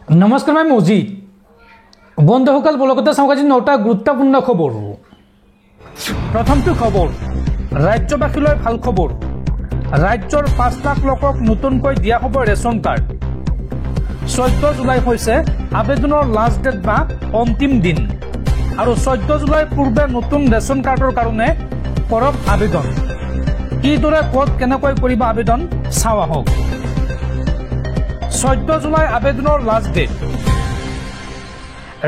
নমস্কাৰ মই মজিদ বন্ধুসকল বলকতে চাওক আজি 9টা গুৰুত্বপূৰ্ণ খবৰ প্ৰথমটো খবৰ ৰাজ্যবাসীলৈ ভাল খবৰ ৰাজ্যৰ 5 লাখ লোকক নতুনকৈ দিয়া হ'ব ৰেচন কাৰ্ড 14 জুলাই হৈছে আবেদনৰ লাষ্ট ডেট বা অন্তিম দিন আৰু 14 জুলাইৰ পূৰ্বে নতুন ৰেচন কাৰ্ডৰ কাৰণে কৰক আবেদন কিদৰে ক'ত কেনেকৈ কৰিবা আবেদন চাও আহক 14 জুলাই আবেদনৰ লাষ্ট ডেট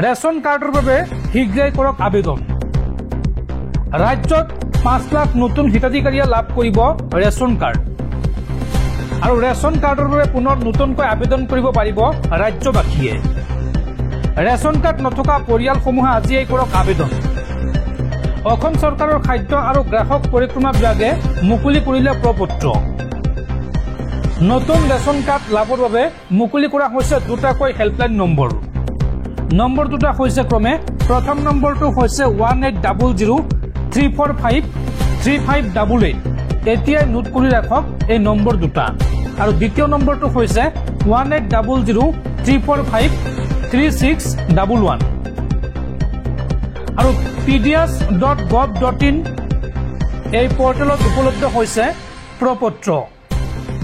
ৰেচন কাৰ্ডৰ বাবে শীঘ্ৰেই কৰক আবেদন ৰাজ্যত 5 লাখ নতুন হিতাধিকাৰীয়ে লাভ কৰিব ৰেচন কাৰ্ড আৰু ৰেচন কাৰ্ডৰ বাবে পুনৰ নতুনকৈ আবেদন কৰিব পাৰিব ৰাজ্যবাসীয়ে ৰেচন কাৰ্ড নথকা পৰিয়ালসমূহে আজিয়েই কৰক আবেদন অসম চৰকাৰৰ খাদ্য আৰু গ্ৰাহক পৰিক্ৰমা বিভাগে মুকলি কৰিলে প্ৰপত্ৰ নতুন ৰেচন কাৰ্ড লাভৰ বাবে মুকলি কৰা হৈছে দুটাকৈ হেল্পলাইন নম্বৰ দুটা হৈছে ক্ৰমে প্ৰথম নম্বৰটো হৈছে 1800345358 এতিয়াই নোট কৰি ৰাখক এই নম্বৰ দুটা আৰু দ্বিতীয় নম্বৰটো হৈছে 180034536611 আৰু pds.gov.in এই পৰ্টেলত উপলব্ধ হৈছে প্ৰপত্ৰ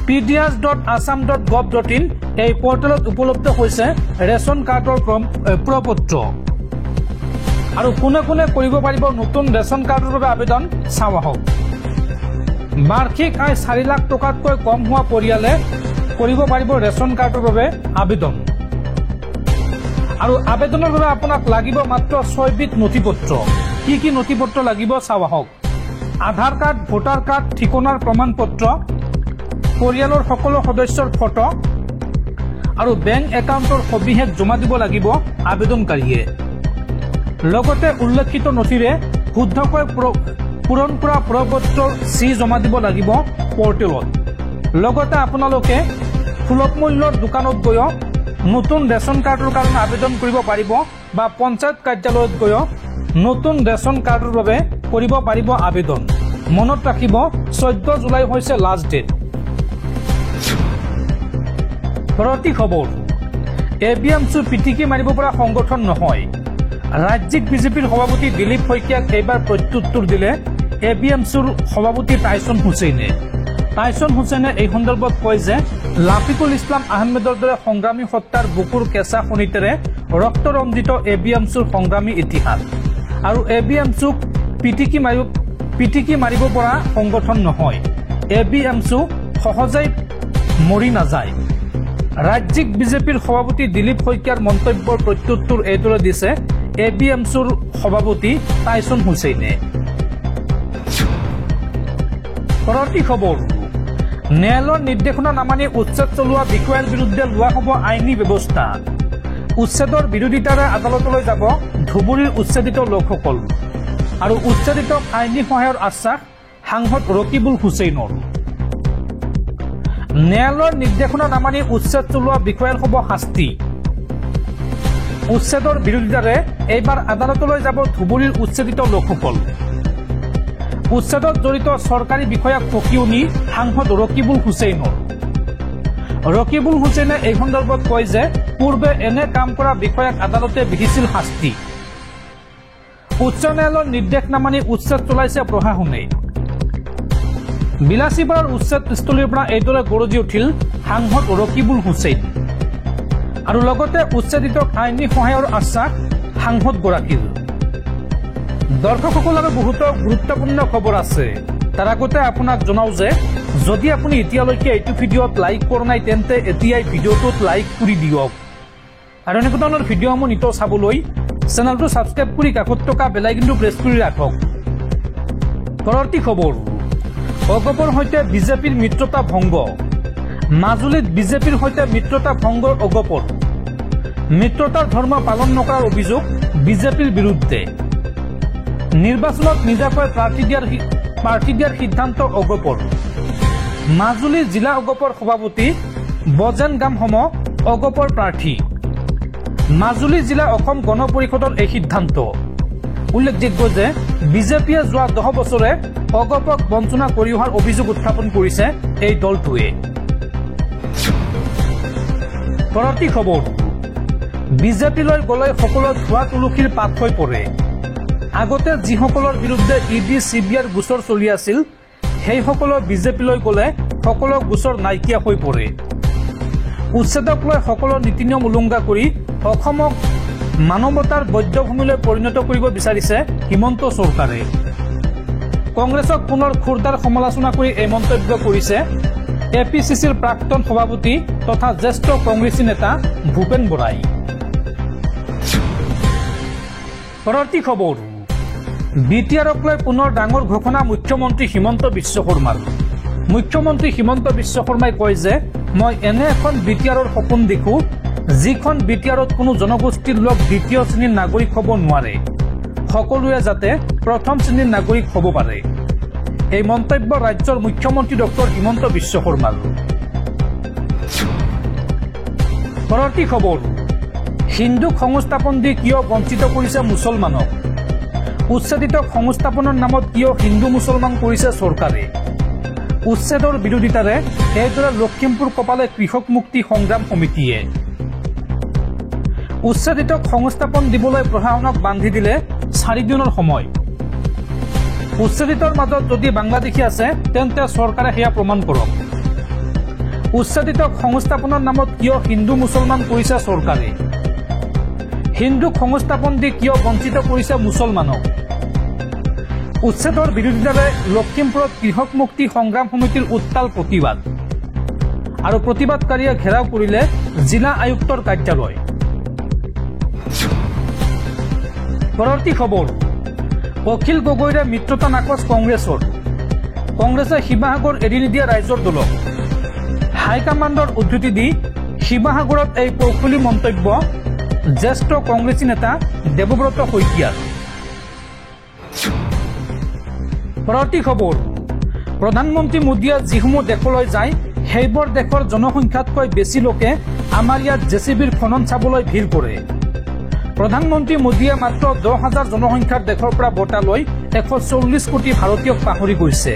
pds.assam.gov.in এই পৰ্টেলত উপলব্ধ হৈছে ৰেচন কাৰ্ডৰ প্ৰপত্ৰ আৰু কোনে কোনে কৰিব পাৰিব নতুন ৰেচন কাৰ্ডৰ বাবে আবেদন চাও আহক বাৰ্ষিক আয় 4 লাখ টকাতকৈ কম হোৱা পৰিয়ালে কৰিব পাৰিব ৰেচন কাৰ্ডৰ বাবে আবেদন আৰু আবেদনৰ বাবে আপোনাক লাগিব মাত্ৰ 6 বিধ নথিপত্ৰ কি নথিপত্ৰ লাগিব চাও আহক আধাৰ কাৰ্ড ভোটাৰ কাৰ্ড ঠিকনাৰ প্ৰমাণপত্ৰ পৰিয়ালৰ সকলো সদস্যৰ ফটো আৰু বেংক একাউণ্টৰ সবিশেষ জমা দিব লাগিব আবেদনকাৰীয়ে লগতে উল্লেখিত নথিৰে শুদ্ধকৈ পূৰণ কৰা প্ৰপত্ৰৰ চি জমা দিব লাগিব পৰ্টেলত লগতে আপোনালোকে সুলভ মূল্যৰ দোকানত গৈ নতুন ৰেচন কাৰ্ডৰ কাৰণে আবেদন কৰিব পাৰিব বা পঞ্চায়ত কাৰ্যালয়ত গৈ নতুন ৰেচন কাৰ্ডৰ বাবে কৰিব পাৰিব আবেদন মনত ৰাখিব 14 জুলাই হৈছে লাষ্ট ডেট পৰৱৰ্তী খবৰ এবিএমচি পিটিকি মাৰিব পৰা সংগঠন নহয় ৰাজ্যিক বিজেপিৰ সভাপতি দিলীপ শইকীয়াক এইবাৰ প্ৰত্যুত্তৰ দিলে এবিএমচিৰ সভাপতি টাইছন হুছেইনে এই সন্দৰ্ভত কয় যে লাফিকুল ইছলাম আহমেদৰ দৰে সংগ্ৰামী হত্যাৰ বুকুৰ কেঁচা খনিতেৰে ৰক্ত ৰঞ্জিত এবিএমচিৰ সংগ্ৰামী ইতিহাস আৰু এবিএমচিক পিটিকি মাৰিব পৰা সংগঠন নহয় এবিএমচি সহজেই মৰি নাযায় ৰাজ্যিক বিজেপিৰ সভাপতি দিলীপ শইকীয়াৰ মন্তব্যৰ প্ৰত্যুত্তৰ এইদৰে দিছে এবিএমচিৰ সভাপতি টাইছন হুছেইনে পৰৱৰ্তী খবৰ ন্যায়ালয়ৰ নিৰ্দেশনা নামানি উচ্ছেদ চলোৱা বিষয়াৰ বিৰুদ্ধে লোৱা হ'ব আইনী ব্যৱস্থা উচ্ছেদৰ বিৰোধিতাৰে আদালতলৈ যাব ধুবুৰীৰ উচ্ছেদিত লোকসকল আৰু উচ্ছেদিতক আইনী সহায়ৰ আশ্বাস সাংসদ ৰকিবুল হুছেইনৰ ন্যায়ালয়ৰ নিৰ্দেশনা নামানি উচ্ছেদ চলোৱা বিষয়াৰ হ'ব শাস্তি উচ্ছেদৰ বিৰোধিতাৰে এইবাৰ আদালতলৈ যাব ধুবুৰীৰ উচ্ছেদিত লোকসকল উচ্ছেদত জড়িত চৰকাৰী বিষয়াক ফকিও নি সাংসদ ৰকিবুল হুছেইনে এই সন্দৰ্ভত কয় যে পূৰ্বে এনে কাম কৰা বিষয়াক আদালতে বিধিছিল শাস্তি উচ্চ ন্যায়ালয়ৰ নিৰ্দেশ নামানি উচ্ছেদ চলাইছে প্ৰশাসনে বিলাসীপাৰাৰ উচ্ছেদস্থলীৰ পৰা এইদৰে গৰজি উঠিল সাংসদ ৰকিবুল হুছেইন আৰু লগতে উচ্ছেদিতক আইনী সহায়ৰ আশ্বাস সাংসদগৰাকীৰ দৰ্শকসকল আৰু বহুতো গুৰুত্বপূৰ্ণ খবৰ আছে তাৰ আগতে আপোনাক জনাও যে যদি আপুনি এতিয়ালৈকে এইটো ভিডিঅ'ত লাইক কৰা নাই তেন্তে এতিয়াই ভিডিঅ'টোত লাইক কৰি দিয়ক আৰু এনেকুৱা ধৰণৰ ভিডিঅ'সমূহ নিতৌ চাবলৈ চেনেলটো ছাবস্ক্ৰাইব কৰি কাষত থকা বেল আইকনটো প্ৰেছ কৰি ৰাখক পৰৱৰ্তী খবৰ অগপৰ সৈতে বিজেপিৰ মিত্ৰতা ভংগ মাজুলীত বিজেপিৰ সৈতে মিত্ৰতা ভংগৰ অগপৰ মিত্ৰতাৰ ধৰ্ম পালন নকৰাৰ অভিযোগ বিজেপিৰ বিৰুদ্ধে নিৰ্বাচনত নিজাকৈ প্ৰাৰ্থী দিয়াৰ সিদ্ধান্ত অগপৰ মাজুলী জিলা অগপৰ সভাপতি বজেন গামসম অগপৰ প্ৰাৰ্থী মাজুলী জিলা অসম গণ পৰিষদৰ এই সিদ্ধান্ত উল্লেখযোগ্য যে বিজেপিয়ে যোৱা 10 বছৰে অগপক বঞ্চনা কৰি অহাৰ অভিযোগ উত্থাপন কৰিছে এই দলটোৱে পৰৱৰ্তী খবৰ বিজেপিলৈ গ'লে সকলো ধোৱা তুলসীৰ পাত হৈ পৰে আগতে যিসকলৰ বিৰুদ্ধে ইডি চিবিআইৰ গোচৰ চলি আছিল সেইসকলৰ বিজেপিলৈ গ'লে সকলো গোচৰ নাইকিয়া হৈ পৰে উচ্ছেদক লৈ সকলো নীতি নিয়ম উলংঘা কৰি অসমক মানৱতাৰ বৈদ্যভূমিলৈ পৰিণত কৰিব বিচাৰিছে হিমন্ত চৰকাৰে কংগ্ৰেছক পুনৰ খুৰদাৰ সমালোচনা কৰি এই মন্তব্য কৰিছে এপিচিচিৰ প্ৰাক্তন সভাপতি তথা জ্যেষ্ঠ কংগ্ৰেছী নেতা ভূপেন বৰাই পৰৱৰ্তী খবৰ বিটিআৰক লৈ পুনৰ ডাঙৰ ঘোষণা মুখ্যমন্ত্ৰী হিমন্ত বিশ্ব শৰ্মাৰ মুখ্যমন্ত্ৰী হিমন্ত বিশ্ব শৰ্মাই কয় যে মই এনে এখন বিটিআৰৰ সপোন দেখো যিখন বিটিআৰত কোনো জনগোষ্ঠীৰ লোক দ্বিতীয় শ্ৰেণীৰ নাগৰিক হ'ব নোৱাৰে সকলোৱে যাতে প্ৰথম শ্ৰেণীৰ নাগৰিক হ'ব পাৰে এই মন্তব্য ৰাজ্যৰ মুখ্যমন্ত্ৰী ডক্টৰ হিমন্ত বিশ্ব শৰ্মাৰ পৰৱৰ্তী খবৰ হিন্দুক সংস্থাপন দি কিয় বঞ্চিত কৰিছে মুছলমানক উচ্ছেদিত সংস্থাপনৰ নামত কিয় হিন্দু মুছলমান কৰিছে চৰকাৰে উচ্ছেদৰ বিৰোধিতাৰে এইদৰে লখিমপুৰ কপালে কৃষক মুক্তি সংগ্ৰাম সমিতিয়ে উচ্ছেদিত সংস্থাপন দিবলৈ প্ৰশাসনক বান্ধি দিলে 4 দিনৰ সময় উচ্ছেদিতৰ মাজত যদি বাংলাদেশী আছে তেন্তে চৰকাৰে সেয়া প্ৰমাণ কৰক উচ্ছেদিত সংস্থাপনৰ নামত কিয় হিন্দু মুছলমান কৰিছে চৰকাৰে হিন্দুক সংস্থাপন দি কিয় বঞ্চিত কৰিছে মুছলমানক উচ্ছেদৰ বিৰোধিতাৰে লখিমপুৰত কৃষক মুক্তি সংগ্ৰাম সমিতিৰ উত্তাল প্ৰতিবাদ আৰু প্ৰতিবাদকাৰীয়ে ঘেৰাও কৰিলে জিলা আয়ুক্তৰ কাৰ্যালয় পৰৱৰ্তী খবৰ অখিল গগৈৰে মিত্ৰতা নাকচ কংগ্ৰেছৰ কংগ্ৰেছে শিৱসাগৰ এৰি নিদিয়া ৰাইজৰ দলক হাইকমাণ্ডৰ উদ্ধৃতি দি শিৱসাগৰত এই কৌশলী মন্তব্য জ্যেষ্ঠ কংগ্ৰেছী নেতা দেৱব্ৰত শইকীয়াৰ পৰৱৰ্তী খবৰ প্ৰধানমন্ত্ৰী মোদীয়ে যিসমূহ দেশলৈ যায় সেইবোৰ দেশৰ জনসংখ্যাতকৈ বেছি লোকে আমাৰ ইয়াত জেচিবিৰ খনন চাবলৈ ভিৰ কৰে প্ৰধানমন্ত্ৰী মোদীয়ে মাত্ৰ 10,000 জনসংখ্যাৰ দেশৰ পৰা বঁটা লৈ 140 কোটি ভাৰতীয়ক পাহৰি গৈছে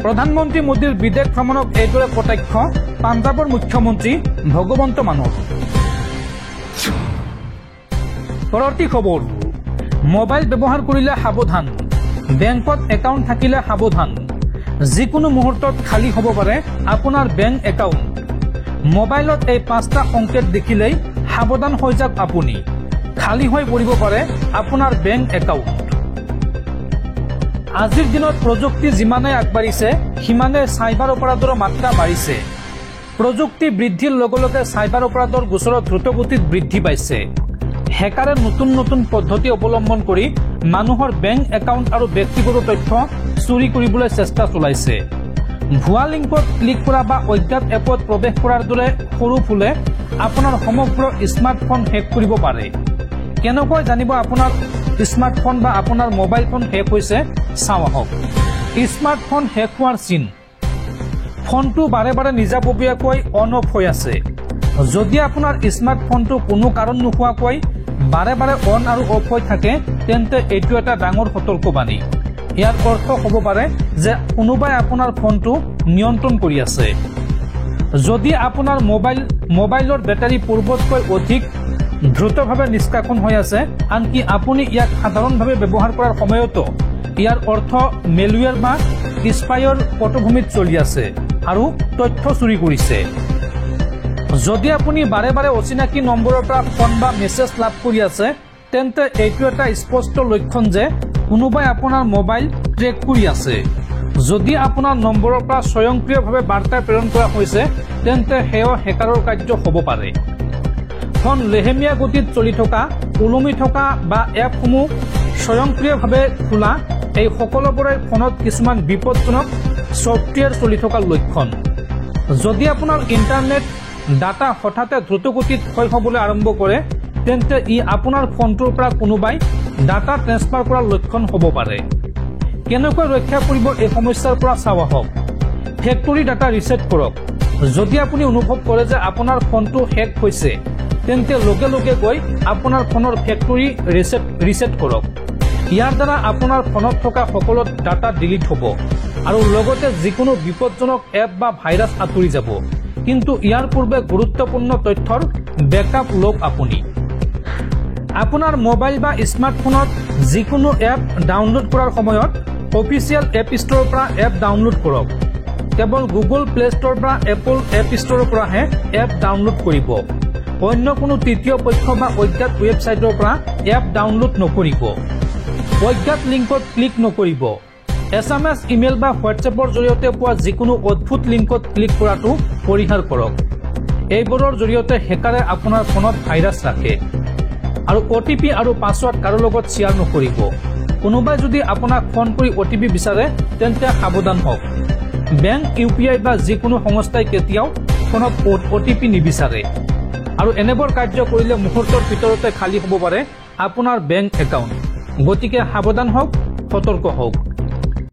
প্ৰধানমন্ত্ৰী মোদীৰ বিদেশ ভ্ৰমণক এইদৰে প্ৰত্যক্ষ পাঞ্জাৱৰ মুখ্যমন্ত্ৰী ভগৱন্ত মানৰ পৰৱৰ্তী খবৰ মোবাইল ব্যৱহাৰ কৰিলে সাৱধান বেংকত একাউণ্ট থাকিলে সাৱধান যিকোনো মুহূৰ্তত খালী হ'ব পাৰে আপোনাৰ বেংক একাউণ্ট মোবাইলত এই 5টা সংকেত দেখিলেই সাৱধান হৈ যাওক আপুনি খালী হৈ পৰিব পাৰে আপোনাৰ বেংক একাউণ্ট আজিৰ দিনত প্ৰযুক্তি যিমানে আগবাঢ়িছে সিমানে চাইবাৰ অপৰাধৰ মাত্ৰা বাঢ়িছে প্ৰযুক্তি বৃদ্ধিৰ লগে লগে চাইবাৰ অপৰাধৰ গোচৰত দ্ৰুতগতিত বৃদ্ধি পাইছে হেকাৰে নতুন নতুন পদ্ধতি অৱলম্বন কৰি মানুহৰ বেংক একাউণ্ট আৰু ব্যক্তিগত তথ্য চুৰি কৰিবলৈ চেষ্টা চলাইছে ভুৱা লিংকত ক্লিক কৰা বা অজ্ঞাত এপত প্ৰৱেশ কৰাৰ দৰে সৰু ফুলে আপোনাৰ সমগ্ৰ স্মাৰ্টফোন হেক কৰিব পাৰে কেনেকৈ জানিব আপোনাৰ স্মাৰ্টফোন বা আপোনাৰ মোবাইল ফোন হেক হৈছে চাওঁ আহক স্মাৰ্টফোন হেক হোৱাৰ চিন ফোনটো বাৰে বাৰে নিজাববীয়াকৈ অন অফ হৈ আছে যদি আপোনাৰ স্মাৰ্টফোনটো কোনো কাৰণ নোহোৱাকৈ বাৰে বাৰে অন আৰু অফ হৈ থাকে তেন্তে এইটো এটা ডাঙৰ সতৰ্কবাণী ইয়াৰ অৰ্থ হ'ব পাৰে যে কোনোবাই আপোনাৰ ফোনটো নিয়ন্ত্ৰণ কৰি আছে যদি আপোনাৰ মোবাইলৰ বেটাৰী পূৰ্বতকৈ অধিক দ্ৰুতভাৱে নিষ্কাশন হৈ আছে আনকি আপুনি ইয়াক সাধাৰণভাৱে ব্যৱহাৰ কৰাৰ সময়তো ইয়াৰ অৰ্থ মেলৱেয়াৰ বা স্পাইৰ পটভূমিত চলি আছে আৰু তথ্য চুৰি কৰিছে যদি আপুনি বাৰে বাৰে অচিনাকি নম্বৰৰ পৰা ফোন বা মেছেজ লাভ কৰি আছে তেন্তে এইটো এটা স্পষ্ট লক্ষণ যে কোনোবাই আপোনাৰ মোবাইল ট্ৰেক কৰি আছে যদি আপোনাৰ নম্বৰৰ পৰা স্বয়ংক্ৰিয়ভাৱে বাৰ্তা প্ৰেৰণ কৰা হৈছে তেন্তে সেয়া হেকাৰৰ কাৰ্য হ'ব পাৰে ফোন লেহেমীয়া গতিত চলি থকা ওলমি থকা বা এপসমূহ স্বয়ংক্ৰিয়ভাৱে খোলা এই সকলোবোৰে ফোনত কিছুমান বিপদজনক ছফ্টৱেৰ চলি থকাৰ লক্ষণ যদি আপোনাৰ ইণ্টাৰনেট ডাটা হঠাতে দ্ৰুতগতিত ক্ষয় হ'বলৈ আৰম্ভ কৰে তেন্তে ই আপোনাৰ ফোনটোৰ পৰা কোনোবাই ডাটা ট্ৰেন্সফাৰ কৰাৰ লক্ষণ হ'ব পাৰে কেনেকৈ ৰক্ষা কৰিব এই সমস্যাৰ পৰা চাওঁ আহক ফেক্টৰী ডাটা ৰিছেট কৰক যদি আপুনি অনুভৱ কৰে যে আপোনাৰ ফোনটো হেক হৈছে তেন্তে লগে লগে গৈ আপোনাৰ ফোনৰ ফেক্টৰী ৰিছেট কৰক ইয়াৰ দ্বাৰা আপোনাৰ ফোনত থকা সকলো ডাটা ডিলিট হ'ব আৰু লগতে যিকোনো বিপদজনক এপ বা ভাইৰাছ আঁতৰি যাব কিন্তু ইয়াৰ পূৰ্বে গুৰুত্বপূৰ্ণ তথ্যৰ বেকআপ লওক আপুনি আপোনাৰ মোবাইল বা স্মাৰ্টফোনত যিকোনো এপ ডাউনলোড কৰাৰ সময়ত অফিচিয়েল এপ ষ্টৰৰ পৰা এপ ডাউনলোড কৰক কেৱল গুগল প্লে ষ্টৰৰ পৰা এপল এপ ষ্টৰৰ পৰাহে এপ ডাউনলোড কৰিব অন্য কোনো তৃতীয় পক্ষ বা অজ্ঞাত ৱেবছাইটৰ পৰা এপ ডাউনলোড নকৰিব অজ্ঞাত লিংকত ক্লিক নকৰিব SMS ইমেইল বা হোৱাটছএপৰ জৰিয়তে পোৱা যিকোনো অদ্ভুত লিংকত ক্লিক কৰাটো পৰিহাৰ কৰক এইবোৰৰ জৰিয়তে হেকাৰে আপোনাৰ ফোনত ভাইৰাছ ৰাখে আৰু OTP আৰু পাছৱৰ্ড কাৰো লগত শ্বেয়াৰ নকৰিব কোনোবাই যদি আপোনাক ফোন কৰি OTP বিচাৰে তেন্তে সাৱধান হওক বেংক UPI বা যিকোনো সংস্থাই কেতিয়াও ফোনত OTP নিবিচাৰে আৰু এনেবোৰ কাৰ্য কৰিলে মুহূৰ্তৰ ভিতৰতে খালী হ'ব পাৰে আপোনাৰ বেংক একাউণ্ট গতিকে সাৱধান হওক সতৰ্ক হওক